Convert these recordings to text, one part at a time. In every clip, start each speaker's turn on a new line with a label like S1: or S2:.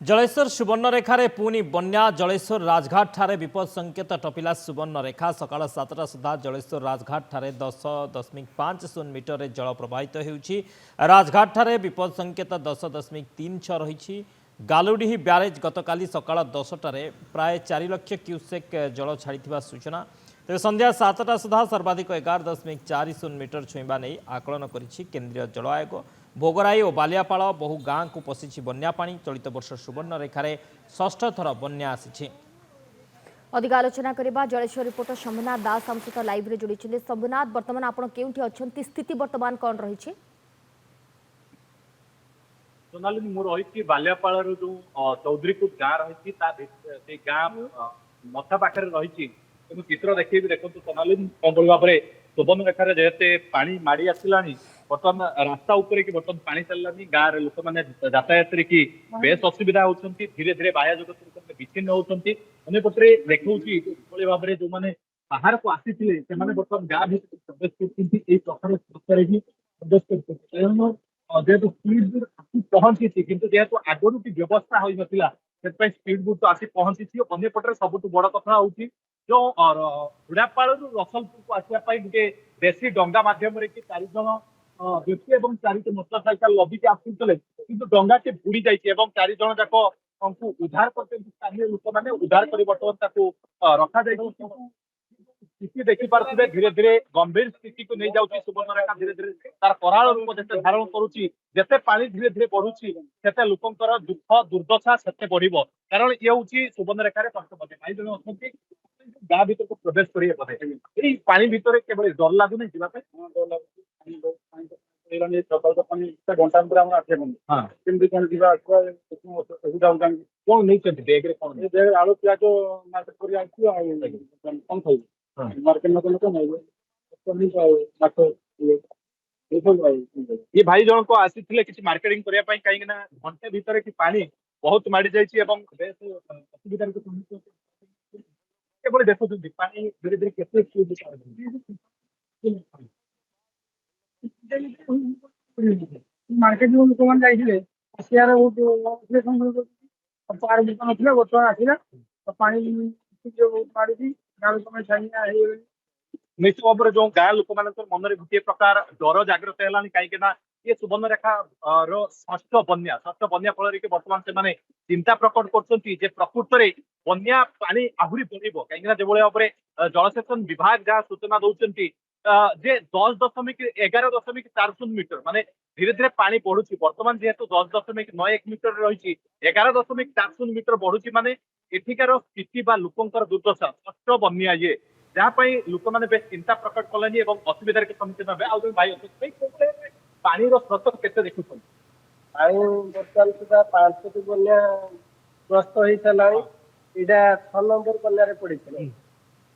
S1: जलेश्वर सुवर्णरेखार पुणी बन्या जलेश्वर राजघाट ठारे विपद संकेत टपिला सुवर्णरेखा सकाळ 7टा सुधा जलेश्वर राजघाट ठारे 10.50 मीटर जल प्रवाहित होउछि। राजघाट ठारे विपद संकेत 10.36 रही। गालुडीही ब्यारेज गतकाली सकाळ 10टारे प्राय 4 लाख क्यूसेक जल छाड़ी सूचना। तेज संध्या 7टा सुधा सर्वाधिक 11.40 मीटर छुईबा नहीं आकलन करिछि केंद्रीय जल आयोग। भोगराई और बालियापाड़ बहु गाँ को पशिछि बन्या पानी। चलित वर्ष सुवर्णरेखार षष्ठ थर बन्या आसी।
S2: अधिक आलोचना करबा जलेश्वर रिपोर्टर शंभुनाथ दास आम सहित लाइव रे जोड़ी। शंभुनाथ, वर्तमान आपण केउठी अछंती, स्थिति वर्तमान कौन रही?
S3: सोनाली मु रही बालियापाड़ जो चौधरीपुर गाँ रही गाँ मथा पाखे रही चित्र देखिए देखो सोनाली कौन भाव में सुवर्णरेखार जेते पानी माड़ी आसला बर्तमान रास्ता उपर कि बर्तमान पानी चललानी गाँव रे लोक मैंने यातायात की बेस असुविधा होती धीरे धीरे बाह्य जगत विच्छिन्न होती अंपटे देखा भाव में जो मैंने बाहर को आसी बर्तमान गाँ प्रवेश कर जेहेतु स्पीड बोट आसी पहुंची किंतु जेहेतु आगुरी की व्यवस्था हो नाला से स्पीड बोट तो आसी पहुंची अंपटे सब बड़ कथा हूँ जो हुड़ापाड़ रसलपुर को आसवाई गोटे देशी डंगा मध्यम चार जन व्यक्ति और 4टी मोटरसाइकेल लदिकी आसुले कि डंगा टी बुड़ी जाइए 4 जन जाक उद्धार कर स्थानीय लोक मैंने उद्धार कर बर्तमान रखा स्थिति देखिपे धीरे धीरे गंभीर स्थिति को नहीं जाऊँगी। सुवर्णरेखा धीरे धीरे तार कराल रूप जिते धारण करुच्ची जिते पानी धीरे धीरे बढ़ुची से लोकंर दुख दुर्दशा से बढ़ कारण ये हूँ सुवर्णरेखार कष्टपति भाई जन अच्छा गाँ भर को प्रवेश करेंगे पानी भितर केवल डर लगुनि जावाई सकाल तो पानी घंटा पर 8 घंटा केमती कौन सुविधा कौन नहीं बेग्रे कौन आलू प्याज मार्केट कर कौन खाई मार्केट ये भाई जन को आसी किसी मार्केटिंग करने कहीं घंटे भितर कि पानी बहुत माड़ी जाइए असुविधा केवल देखुं पानी धीरे धीरे
S4: मार्केट लोक मैंने आसार पार दुकान ना बर्तमान आसला पानी माड़ी गाँव लोक छाई
S3: निश्चित भाव में जो गाँ लोक मन में गोटे प्रकार डर जागृत है कहीं ये सुवर्णरेखा षष्ठ बन्या फल बर्तमान से चिंता प्रकट कर प्रकृत में बन्या पानी आहरी बढ़ कहीं जो भाव में जलसेचन विभाग जहाँ सूचना दौरान जे 10.11.40 मीटर माने धीरे धीरे पानी बढ़ुची बर्तमान जेहेतु 10.91 मीटर रही 11.40 मीटर बढ़ुची माने एठिकार स्थिति बा लोकंकर दुर्दशा षष्ठ बन्या ये जहाँ लोक मैंने बेस चिंता प्रकट कले असुविधार सम्मुखीन हे आउ भाई पानी स्रोत के देखुं
S4: पानी बर्तमान सुधा 5टी बन्या ग्रस्त हो सारा यहाँ 6 नंबर बन्या पड़ी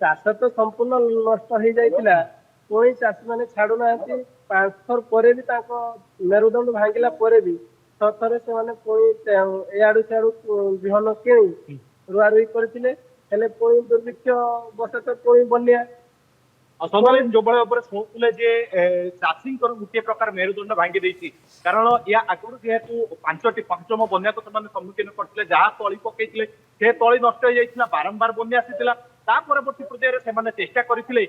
S4: चाष तो संपूर्ण नष्ट हो जाता पुणी चाषी मैंने छाड़ू ना 5 थर पर भी मेरुदंड भांगिला भी 6 थर से पुणी एआड़ू सियाड़ू विहन किणी रुआ रुई करते पुणी दुर्भिक्ष बस पुणी बन्या
S3: जो भाव शुणुले चाषी गोटे प्रकार मेरुदंड भांगी देती कारण या आगुरी जेहेतु 5टी पंचम बन्या को सम्मुखीन करते जहाँ तली पकई से तली नष्ट हो जाता बारंबार बन्या आसाला परवर्ती पर्यायर से चेष्टा करते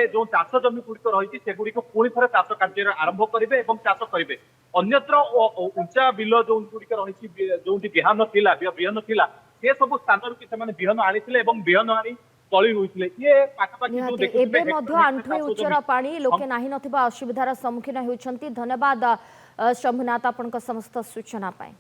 S3: जो चाष जमी गुड़िक रही सेगुड़ी पुणी थे चाष कार्य आरंभ करेंगे चाष करेंगे अन्यत्र उंचा बिल जो गुड़िक रही जो बिहान थिला से सब स्थान कि बिहन आनी बिहन आनी तली रुई ये पाखापाखि
S2: आंठुए उच्चर पानी लोके नाही नथिबा असुविधार सम्मुखीन होउछंती। धन्यवाद शंभुनाथ आपनका समस्त सूचना पाए।